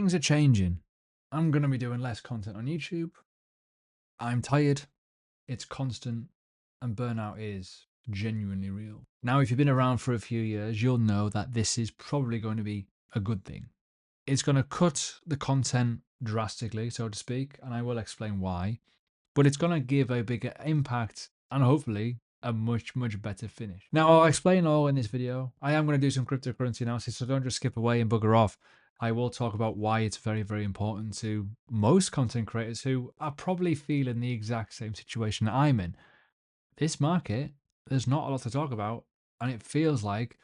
Things are changing. I'm going to be doing less content on YouTube. I'm tired. It's constant. And burnout is genuinely real. Now, if you've been around for a few years, you'll know that this is probably going to be a good thing. It's going to cut the content drastically, so to speak, and I will explain why. But it's going to give a bigger impact and hopefully a much, much better finish. Now, I'll explain all in this video. I am going to do some cryptocurrency analysis, so don't just skip away and bugger off. I will talk about why it's very, very important to most content creators who are probably feeling the exact same situation that I'm in. This market, there's not a lot to talk about, and it feels like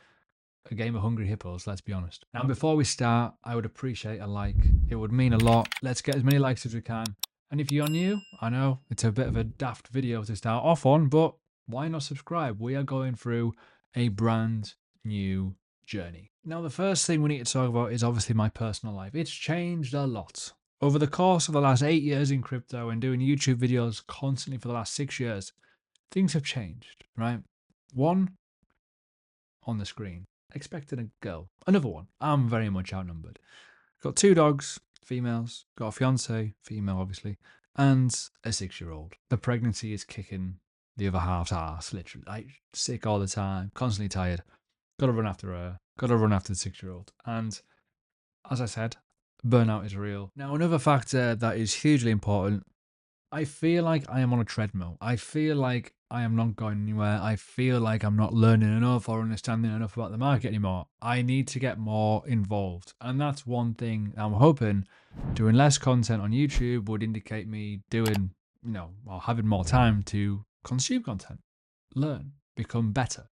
a game of hungry hippos, let's be honest. Now, before we start, I would appreciate a like. It would mean a lot. Let's get as many likes as we can. And if you're new, I know it's a bit of a daft video to start off on, but why not subscribe? We are going through a brand new journey. Now, the first thing we need to talk about is obviously my personal life. It's changed a lot. Over the course of the last 8 years in crypto and doing YouTube videos constantly for the last 6 years, things have changed, right? One, on the screen. Expecting a girl. Another one. I'm very much outnumbered. Got 2 dogs, females. Got a fiance, female obviously, and a 6-year-old. The pregnancy is kicking the other half's ass, literally. Like, sick all the time, constantly tired. Got to run after her. Got to run after the 6-year-old. And as I said, burnout is real. Now, another factor that is hugely important, I feel like I am on a treadmill. I feel like I am not going anywhere. I feel like I'm not learning enough or understanding enough about the market anymore. I need to get more involved. And that's one thing I'm hoping doing less content on YouTube would indicate me doing, or having more time to consume content, learn, become better.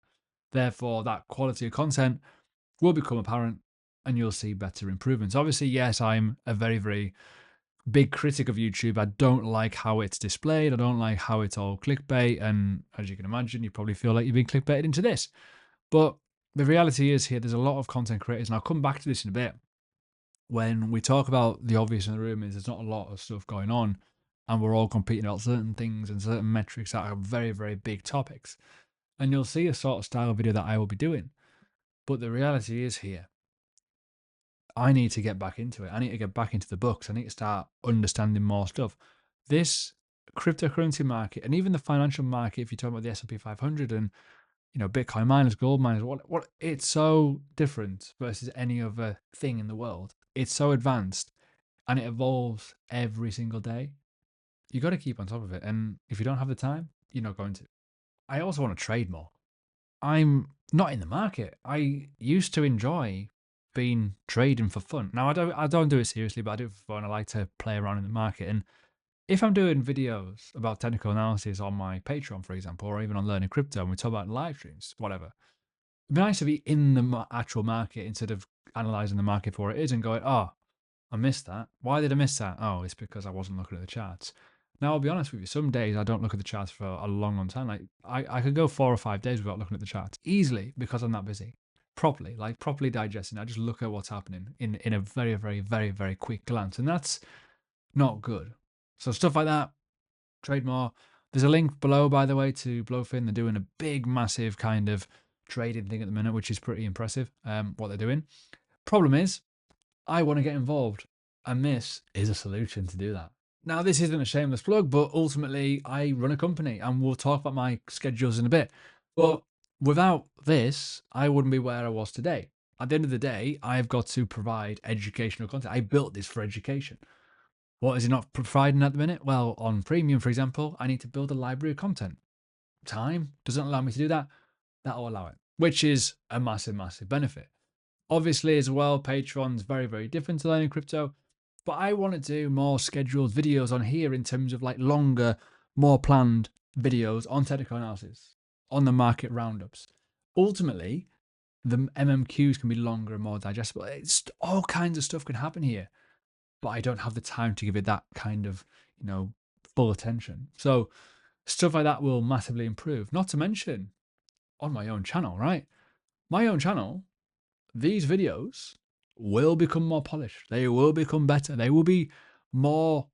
Therefore, that quality of content will become apparent and you'll see better improvements. Obviously, yes, I'm a very, very big critic of YouTube. I don't like how it's displayed. I don't like how it's all clickbait. And as you can imagine, you probably feel like you've been clickbaited into this. But the reality is here, there's a lot of content creators, and I'll come back to this in a bit. When we talk about the obvious in the room is there's not a lot of stuff going on, and we're all competing about certain things and certain metrics that are very, very big topics. And you'll see a sort of style video that I will be doing. But the reality is here, I need to get back into it. I need to get back into the books. I need to start understanding more stuff. This cryptocurrency market and even the financial market, if you're talking about the S&P 500 and Bitcoin miners, gold miners, what it's so different versus any other thing in the world. It's so advanced and it evolves every single day. You got to keep on top of it. And if you don't have the time, you're not going to. I also want to trade more. I'm not in the market. I used to enjoy being trading for fun. Now I don't do it seriously, but I do it for fun. I like to play around in the market. And if I'm doing videos about technical analysis on my Patreon, for example, or even on Learning Crypto, and we talk about live streams, whatever, it'd be nice to be in the actual market instead of analyzing the market for what it is and going, oh, I missed that. Why did I miss that? Oh, it's because I wasn't looking at the charts. Now, I'll be honest with you, some days I don't look at the charts for a long, long time. Like I could go 4 or 5 days without looking at the charts easily because I'm that busy. Properly digesting. I just look at what's happening in a very, very, very, very quick glance. And that's not good. So stuff like that, trade more. There's a link below, by the way, to Blowfin. They're doing a big, massive kind of trading thing at the minute, which is pretty impressive, what they're doing. Problem is, I want to get involved, and this is a solution to do that. Now, this isn't a shameless plug, but ultimately, I run a company, and we'll talk about my schedules in a bit. But without this, I wouldn't be where I was today. At the end of the day, I've got to provide educational content. I built this for education. What is it not providing at the minute? Well, on Premium, for example, I need to build a library of content. Time doesn't allow me to do that. That'll allow it, which is a massive, massive benefit. Obviously, as well, Patreon's very, very different to Learning Crypto, but I want to do more scheduled videos on here in terms of like longer, more planned videos on technical analysis, on the market roundups. Ultimately, the MMQs can be longer and more digestible. It's all kinds of stuff can happen here, but I don't have the time to give it that kind of, full attention. So stuff like that will massively improve. Not to mention on my own channel, right? My own channel, these videos will become more polished. They will become better. They will be more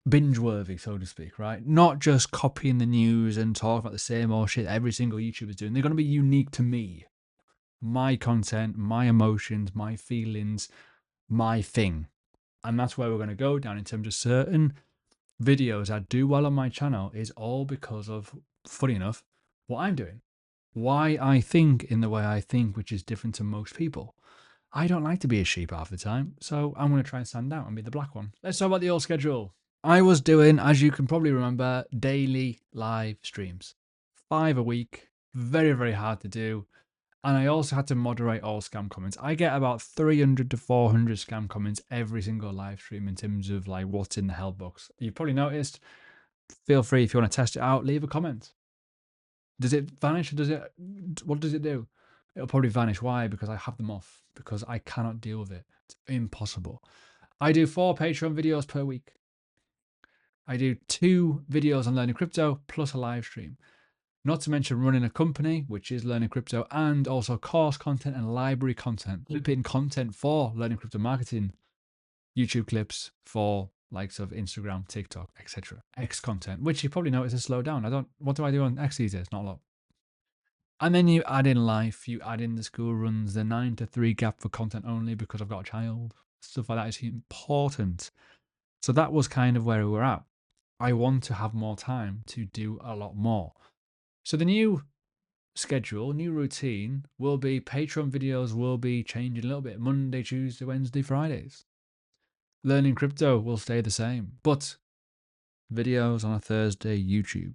binge-worthy, so to speak, right? Not just copying the news and talking about the same old shit every single YouTuber is doing. They're going to be unique to me. My content, my emotions, my feelings, my thing. And that's where we're going to go down in terms of certain videos that do well on my channel is all because of, funny enough, what I'm doing. Why I think in the way I think, which is different to most people. I don't like to be a sheep half the time, so I'm going to try and stand out and be the black one. Let's talk about the old schedule. I was doing, as you can probably remember, daily live streams. 5 a week, very, very hard to do. And I also had to moderate all scam comments. I get about 300 to 400 scam comments every single live stream in terms of like what's in the hell box. You've probably noticed. Feel free if you want to test it out, leave a comment. Does it vanish or does it, what does it do? It'll probably vanish. Why? Because I have them off, because I cannot deal with it. It's impossible. I do 4 Patreon videos per week. I do 2 videos on learning crypto plus a live stream. Not to mention running a company, which is learning crypto, and also course content and library content, flipping content for learning crypto marketing, YouTube clips for likes of Instagram, TikTok, etc. X content, which you probably notice has slowed down. What do I do on X these days? Not a lot. And then you add in life, you add in the school runs, the 9 to 3 gap for content only because I've got a child. Stuff like that is important. So that was kind of where we were at. I want to have more time to do a lot more. So the new schedule, new routine will be Patreon videos will be changing a little bit. Monday, Tuesday, Wednesday, Fridays. Learning crypto will stay the same, but videos on a Thursday, YouTube.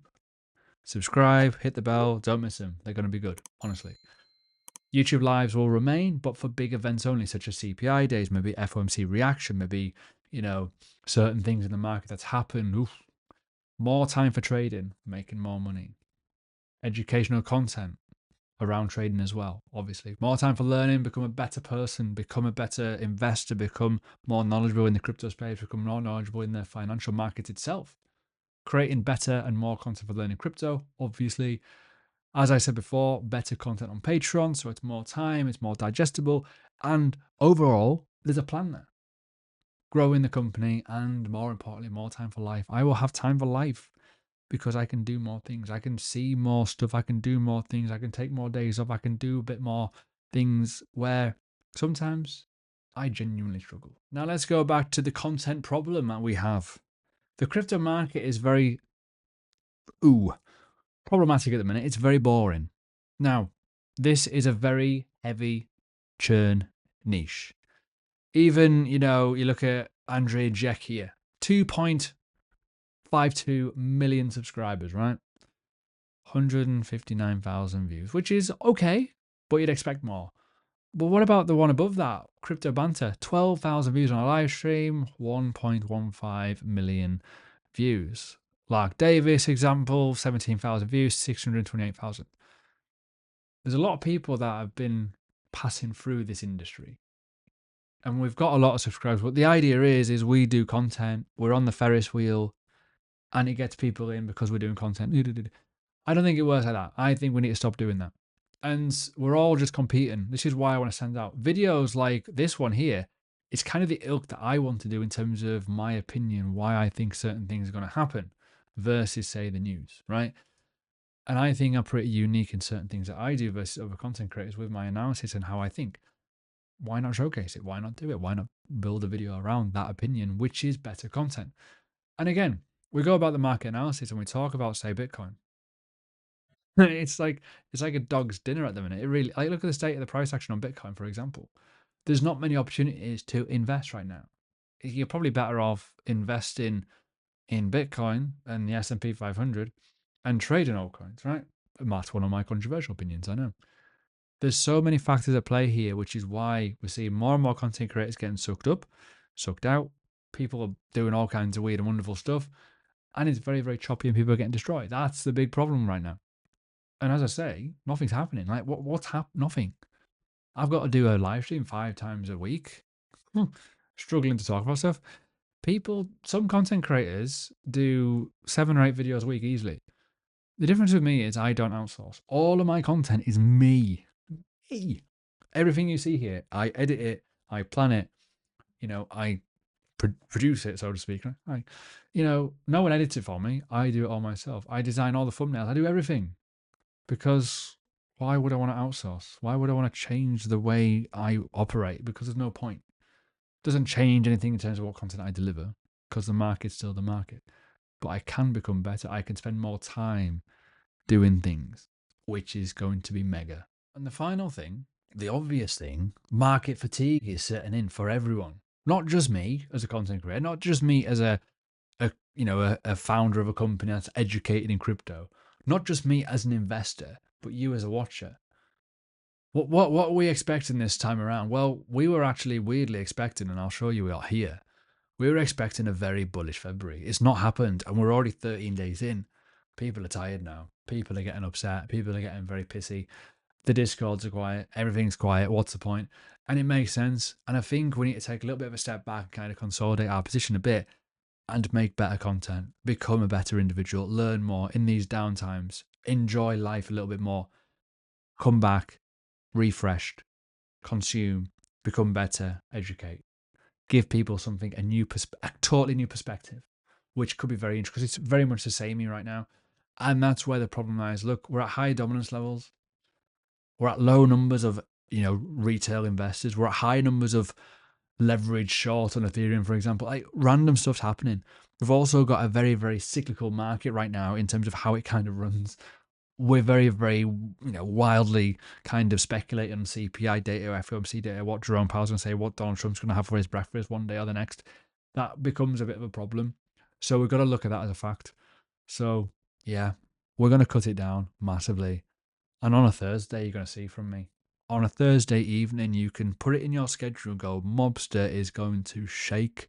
Subscribe, hit the bell, don't miss them. They're going to be good, honestly. YouTube lives will remain, but for big events only, such as CPI days, maybe FOMC reaction, maybe, certain things in the market that's happened. Oof. More time for trading, making more money. Educational content around trading as well, obviously. More time for learning, become a better person, become a better investor, become more knowledgeable in the crypto space, become more knowledgeable in the financial market itself. Creating better and more content for learning crypto, obviously. As I said before, better content on Patreon, so it's more time, it's more digestible, and overall, there's a plan there. Growing the company, and more importantly, more time for life. I will have time for life because I can do more things. I can see more stuff. I can do more things. I can take more days off. I can do a bit more things where sometimes I genuinely struggle. Now let's go back to the content problem that we have. The crypto market is very problematic at the minute. It's very boring. Now, this is a very heavy churn niche. Even, you look at Andre Jack here, 2.52 million subscribers, right? 159,000 views, which is okay, but you'd expect more. But what about the one above that? Crypto Banter, 12,000 views on a live stream, 1.15 million views. Lark Davis example, 17,000 views, 628,000. There's a lot of people that have been passing through this industry. And we've got a lot of subscribers. But the idea is we do content, we're on the Ferris wheel, and it gets people in because we're doing content. I don't think it works like that. I think we need to stop doing that. And we're all just competing. This is why I want to send out videos like this one here. It's kind of the ilk that I want to do in terms of my opinion, why I think certain things are going to happen versus, say, the news, right? And I think I'm pretty unique in certain things that I do versus other content creators with my analysis and how I think. Why not showcase it? Why not do it? Why not build a video around that opinion, which is better content? And again, we go about the market analysis and we talk about, say, Bitcoin. It's like a dog's dinner at the minute. It really, like, look at the state of the price action on Bitcoin, for example. There's not many opportunities to invest right now. You're probably better off investing in Bitcoin and the S&P 500 and trading altcoins, right? And that's one of my controversial opinions, I know. There's so many factors at play here, which is why we're seeing more and more content creators getting sucked up, sucked out. People are doing all kinds of weird and wonderful stuff. And it's very, very choppy and people are getting destroyed. That's the big problem right now. And as I say, nothing's happening. Like, what's happening? Nothing. I've got to do a live stream 5 times a week. Struggling to talk about stuff. Some content creators do 7 or 8 videos a week easily. The difference with me is I don't outsource. All of my content is me. Everything you see here, I edit it, I plan it, I produce it, so to speak. No one edits it for me. I do it all myself. I design all the thumbnails. I do everything. Because why would I want to outsource? Why would I want to change the way I operate? Because there's no point. Doesn't change anything in terms of what content I deliver because the market's still the market. But I can become better. I can spend more time doing things, which is going to be mega. And the final thing, the obvious thing, market fatigue is setting in for everyone. Not just me as a content creator, not just me as a founder of a company that's educated in crypto, not just me as an investor, but you as a watcher. What are we expecting this time around? Well, we were actually weirdly expecting, and I'll show you out here. We were expecting a very bullish February. It's not happened, and we're already 13 days in. People are tired now. People are getting upset. People are getting very pissy. The Discords are quiet. Everything's quiet. What's the point? And it makes sense. And I think we need to take a little bit of a step back and kind of consolidate our position a bit and make better content, become a better individual, learn more in these downtimes, enjoy life a little bit more, come back, refreshed, consume, become better, educate, give people something, a totally new perspective, which could be very interesting because it's very much the same here right now. And that's where the problem lies. Look, we're at high dominance levels. We're at low numbers of, retail investors. We're at high numbers of leverage short on Ethereum, for example. Like random stuff's happening. We've also got a very, very cyclical market right now in terms of how it kind of runs. We're very, very, wildly kind of speculating on CPI data, FOMC data, what Jerome Powell's going to say, what Donald Trump's going to have for his breakfast one day or the next. That becomes a bit of a problem. So we've got to look at that as a fact. So, yeah, we're going to cut it down massively. And on a Thursday, you're going to see from me. On a Thursday evening, you can put it in your schedule and go, Mobster is going to shake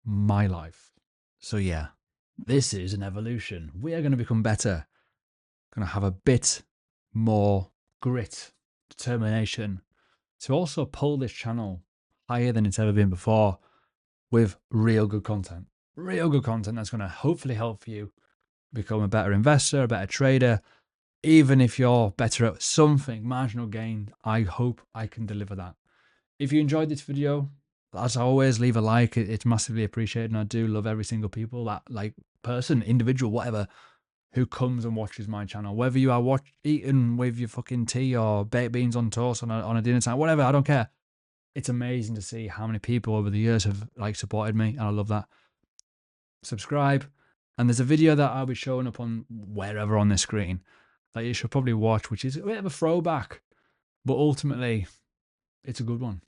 my life. So, yeah, this is an evolution. We are going to become better. Going to have a bit more grit, determination to also pull this channel higher than it's ever been before with real good content. Real good content that's going to hopefully help you become a better investor, a better trader. Even if you're better at something, marginal gain, I hope I can deliver that. If you enjoyed this video, as always, leave a like. It's massively appreciated. And I do love every single people, that person, individual, whatever, who comes and watches my channel. Whether you are eating with your fucking tea or baked beans on toast on a dinner time, whatever, I don't care. It's amazing to see how many people over the years have supported me, and I love that. Subscribe. And there's a video that I'll be showing up on wherever on the screen that you should probably watch, which is a bit of a throwback, but ultimately it's a good one.